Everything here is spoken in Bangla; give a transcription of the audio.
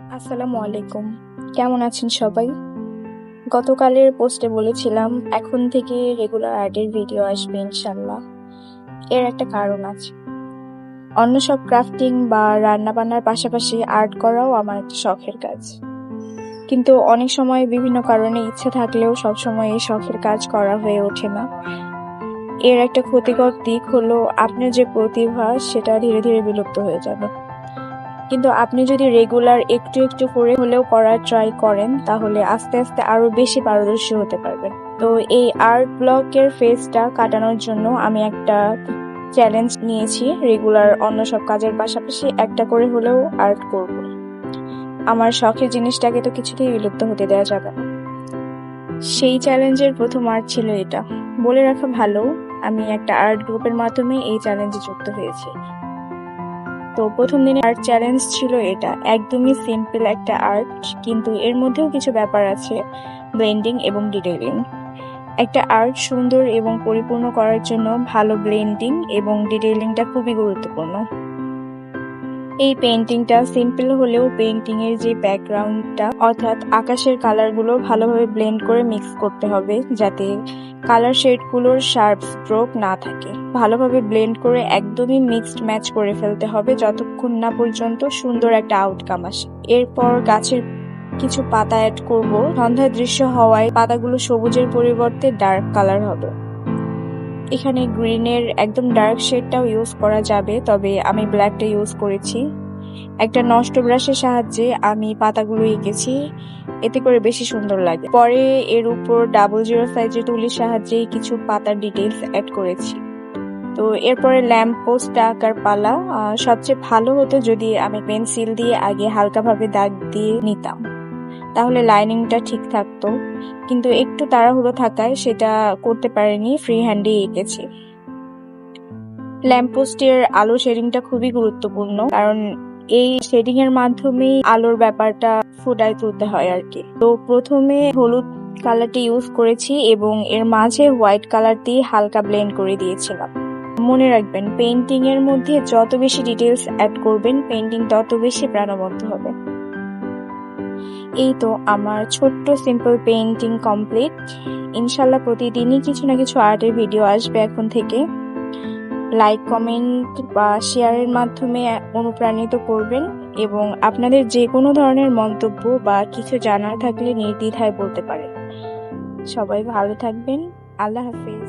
আসসালামু আলাইকুম। কেমন আছেন সবাই? গতকালের পোস্টে বলেছিলাম এখন থেকে রেগুলার আর্টের ভিডিও আসবে ইনশাল্লাহ। এর একটা কারণ আছে। অন্য সব ক্রাফটিং বা রান্না বান্নার পাশাপাশি আর্ট করাও আমার একটা শখের কাজ। কিন্তু অনেক সময় বিভিন্ন কারণে ইচ্ছা থাকলেও সবসময় এই শখের কাজ করা হয়ে ওঠে না। এর একটা ক্ষতিকর দিক হলো আপনার যে প্রতিভা সেটা ধীরে ধীরে বিলুপ্ত হয়ে যাবে। কিন্তু আপনি যদি রেগুলার একটু একটু করে হলেও করার ট্রাই করেন তাহলে আস্তে আস্তে আরো বেশি পারদর্শী হতে পারবেন। তো এই আর্ট ব্লকের ফেজটা কাটানোর জন্য আমি একটা চ্যালেঞ্জ নিয়েছি, রেগুলার অন্য সব কাজের পাশাপাশি একটা করে হলেও আর্ট করব। আমার শখের জিনিসটাকে তো কিছুতেই বিলুপ্ত হতে দেওয়া যাবে না। সেই চ্যালেঞ্জের প্রথম আর্ট ছিল এটা। বলে রাখা ভালো, আমি একটা আর্ট গ্রুপের মাধ্যমে এই চ্যালেঞ্জে যুক্ত হয়েছি। তো প্রথম দিনে আর্ট চ্যালেঞ্জ ছিল এটা, একদমই সিম্পল একটা আর্ট, কিন্তু এর মধ্যেও কিছু ব্যাপার আছে, ব্লেন্ডিং এবং ডিটেইলিং। একটা আর্ট সুন্দর এবং পরিপূর্ণ করার জন্য ভালো ব্লেন্ডিং এবং ডিটেইলিংটা খুবই গুরুত্বপূর্ণ। এই পেইন্টিংটা সিম্পল হলেও পেইন্টিং এর যে ব্যাকগ্রাউন্ডটা অর্থাৎ আকাশের কালারগুলো ভালোভাবে ব্লেন্ড করে মিক্স করতে হবে যাতে কালার শেডগুলোর শার্প স্ট্রোক না থাকে। ভালোভাবে ব্লেন্ড করে একদমই মিক্সড ম্যাচ করে ফেলতে হবে যতক্ষণ না পর্যন্ত সুন্দর একটা আউটকাম আসে। এরপর গাছের কিছু পাতা অ্যাড করব। সন্ধ্যার দৃশ্য হওয়ায় পাতাগুলো সবুজের পরিবর্তে ডার্ক কালার হবে। এখানে গ্রিনের একদম ডার্ক শেডটাও ইউজ করা যাবে, তবে আমি ব্ল্যাকটা ইউজ করেছি। একটা নষ্ট ব্রাশের সাহায্যে আমি পাতাগুলো এঁকেছি, এতে করে বেশি সুন্দর লাগে। পরে এর উপর 00 সাইজের তুলির সাহায্যে কিছু পাতার ডিটেইলস অ্যাড করেছি। তো এরপরে ল্যাম্প পোস্টটা আঁকার পালা। সবচেয়ে ভালো হতো যদি আমি পেন্সিল দিয়ে আগে হালকাভাবে দাগ দিয়ে নিতাম, তাহলে লাইনিংটা ঠিক থাকতো, কিন্তু একটু তাড়াহুড়ো থাকায় সেটা করতে পারিনি, ফ্রি হ্যান্ডে এঁকেছি। ল্যাম্পপোস্টের আলো শেডিংটা খুবই গুরুত্বপূর্ণ, কারণ এই শেডিং এর মাধ্যমেই আলোর ব্যাপারটা ফুটায় তুলতে হয় আর কি। তো প্রথমে হলুদ কালারটি ইউজ করেছি এবং এর মাঝে হোয়াইট কালার দিয়ে হালকা ব্লেন্ড করে দিয়েছিলাম। মনে রাখবেন, পেইন্টিং এর মধ্যে যত বেশি ডিটেলস অ্যাড করবেন পেইন্টিং তত বেশি প্রাণবন্ত হবে। এই তো আমার ছোট্ট সিম্পল পেইন্টিং কমপ্লিট। ইনশাল্লাহ প্রতিদিনই কিছু না কিছু আর্টের ভিডিও আসবে এখন থেকে। লাইক, কমেন্ট বা শেয়ারের মাধ্যমে অনুপ্রাণিত করবেন এবং আপনাদের যে কোনো ধরনের মন্তব্য বা কিছু জানার থাকলে নির্দ্বিধায় বলতে পারেন। সবাই ভালো থাকবেন। আল্লাহ হাফেজ।